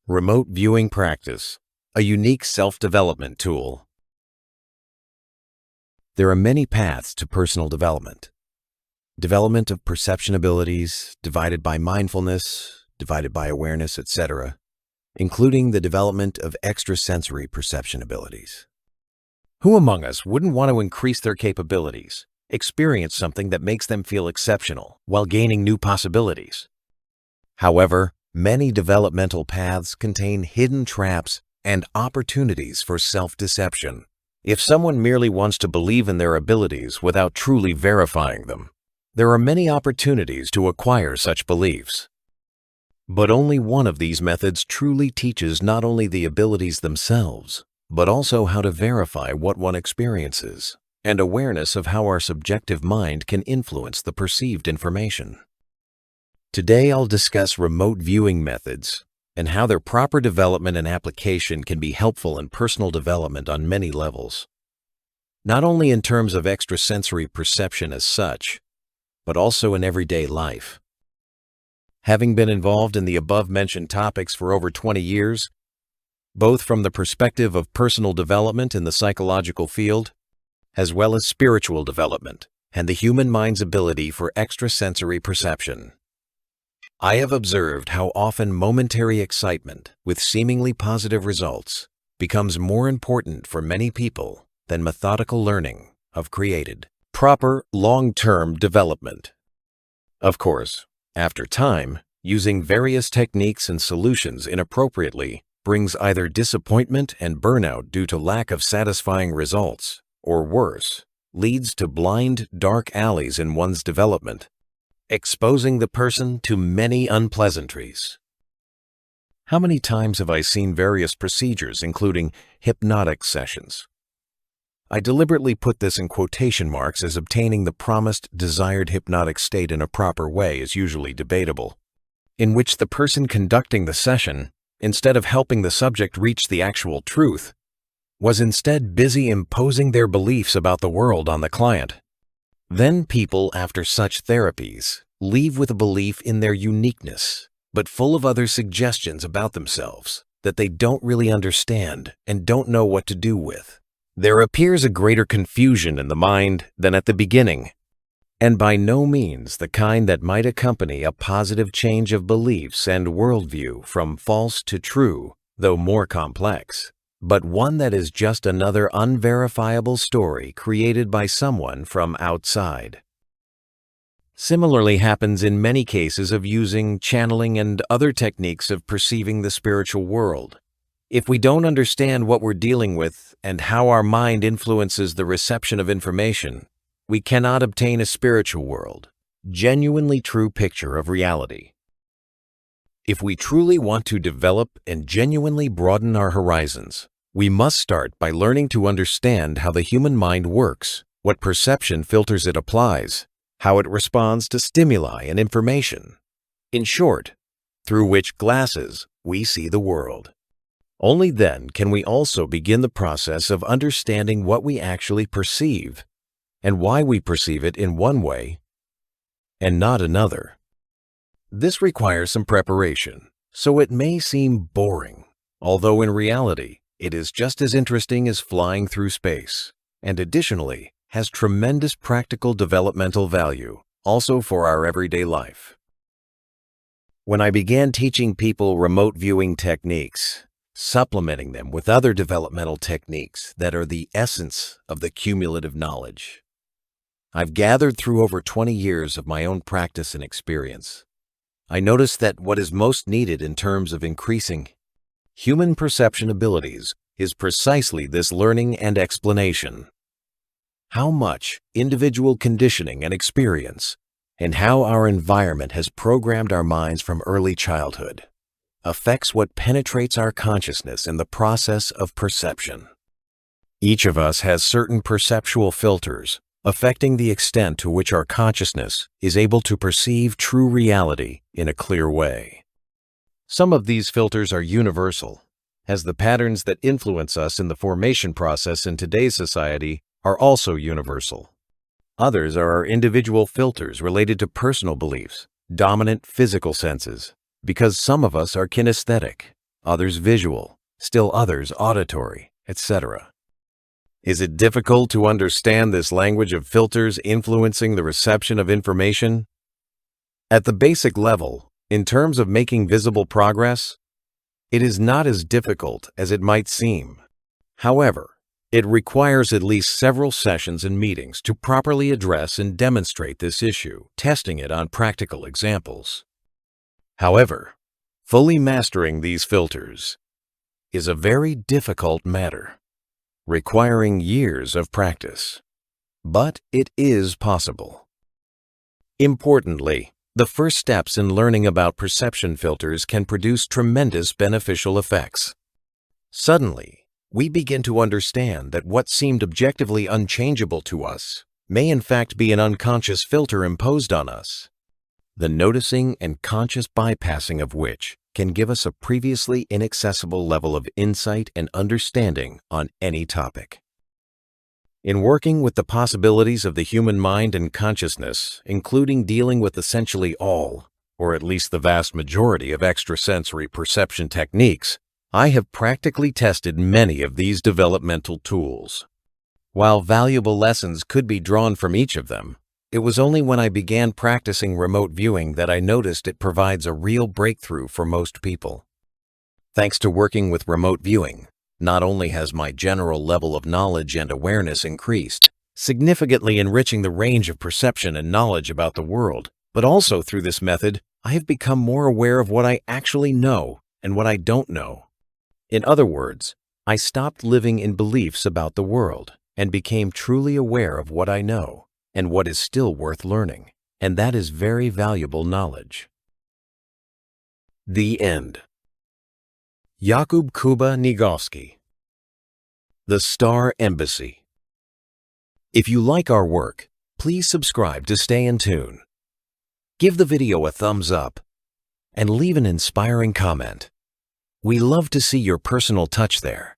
Remote Viewing Practice, a unique self-development tool. There are many paths to personal development. Development of perception abilities, divided by mindfulness, divided by awareness, etc., including the development of extrasensory perception abilities. Who among us wouldn't want to increase their capabilities, experience something that makes them feel exceptional while gaining new possibilities? However, many developmental paths contain hidden traps and opportunities for self-deception. If someone merely wants to believe in their abilities without truly verifying them, there are many opportunities to acquire such beliefs. But only one of these methods truly teaches not only the abilities themselves, but also how to verify what one experiences, and awareness of how our subjective mind can influence the perceived information. Today I'll discuss remote viewing methods and how their proper development and application can be helpful in personal development on many levels. Not only in terms of extrasensory perception as such, but also in everyday life. Having been involved in the above-mentioned topics for over 20 years, both from the perspective of personal development in the psychological field, as well as spiritual development and the human mind's ability for extrasensory perception, I have observed how often momentary excitement with seemingly positive results becomes more important for many people than methodical learning of created, proper long-term development. Of course, after time, using various techniques and solutions inappropriately brings either disappointment and burnout due to lack of satisfying results, or worse, leads to blind, dark alleys in one's development, exposing the person to many unpleasantries. How many times have I seen various procedures, including hypnotic sessions? I deliberately put this in quotation marks as obtaining the promised desired hypnotic state in a proper way is usually debatable, in which the person conducting the session, instead of helping the subject reach the actual truth, was instead busy imposing their beliefs about the world on the client. Then people, after such therapies, leave with a belief in their uniqueness, but full of other suggestions about themselves that they don't really understand and don't know what to do with. There appears a greater confusion in the mind than at the beginning, and by no means the kind that might accompany a positive change of beliefs and worldview from false to true, though more complex, but one that is just another unverifiable story created by someone from outside. Similarly happens in many cases of using channeling and other techniques of perceiving the spiritual world. If we don't understand what we're dealing with and how our mind influences the reception of information, we cannot obtain a spiritual world, genuinely true picture of reality. If we truly want to develop and genuinely broaden our horizons, we must start by learning to understand how the human mind works, what perception filters it applies, how it responds to stimuli and information. In short, through which glasses we see the world. Only then can we also begin the process of understanding what we actually perceive and why we perceive it in one way and not another. This requires some preparation, so it may seem boring, although in reality, it is just as interesting as flying through space, and additionally, has tremendous practical developmental value, also for our everyday life. When I began teaching people remote viewing techniques, supplementing them with other developmental techniques that are the essence of the cumulative knowledge I've gathered through over 20 years of my own practice and experience, I noticed that what is most needed in terms of increasing human perception abilities is precisely this learning and explanation. How much individual conditioning and experience, and how our environment has programmed our minds from early childhood, affects what penetrates our consciousness in the process of perception. Each of us has certain perceptual filters affecting the extent to which our consciousness is able to perceive true reality in a clear way. Some of these filters are universal, as the patterns that influence us in the formation process in today's society are also universal. Others are our individual filters related to personal beliefs, dominant physical senses, because some of us are kinesthetic, others visual, still others auditory, etc. Is it difficult to understand this language of filters influencing the reception of information? At the basic level, in terms of making visible progress, it is not as difficult as it might seem. However, it requires at least several sessions and meetings to properly address and demonstrate this issue, testing it on practical examples. However, fully mastering these filters is a very difficult matter, requiring years of practice. But it is possible. Importantly, the first steps in learning about perception filters can produce tremendous beneficial effects. Suddenly, we begin to understand that what seemed objectively unchangeable to us may in fact be an unconscious filter imposed on us, the noticing and conscious bypassing of which can give us a previously inaccessible level of insight and understanding on any topic. In working with the possibilities of the human mind and consciousness, including dealing with essentially all, or at least the vast majority of extrasensory perception techniques, I have practically tested many of these developmental tools. While valuable lessons could be drawn from each of them, it was only when I began practicing remote viewing that I noticed it provides a real breakthrough for most people. Thanks to working with remote viewing, not only has my general level of knowledge and awareness increased, significantly enriching the range of perception and knowledge about the world, but also through this method, I have become more aware of what I actually know and what I don't know. In other words, I stopped living in beliefs about the world and became truly aware of what I know and what is still worth learning, and that is very valuable knowledge. The end. Jakub Kuba-Niegowski, The Star Embassy. If you like our work, please subscribe to stay in tune. Give the video a thumbs up and leave an inspiring comment. We love to see your personal touch there.